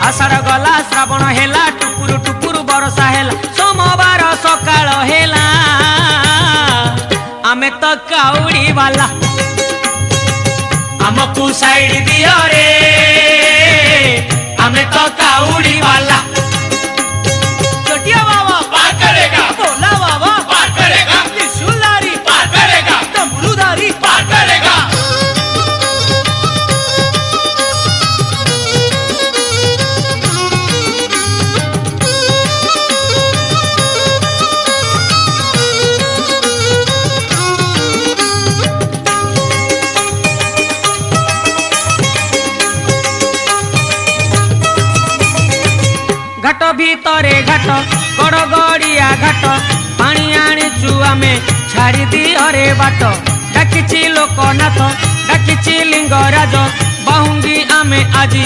आषाढ़ गला श्रावण हेला टुकुरु टुकुरु बरसा हेला सोमवार सकाळ हेला आमे तो काउड़ी वाला हमको साइड दियो रे आमे तो काउड़ी वाला चटिया बाबा पार करेगा भोला बाबा पार करेगा त्रिशूलधारी पार करेगा डमरूधारी पार करेगा घाट भीतरे घाट गड़ गड़िया घाट पानी आनीचु आमे छाड़ी दियो रे बाट डाकिछि लोकनाथ डाकिछि लिंगराज बाहुंगी आमे आजी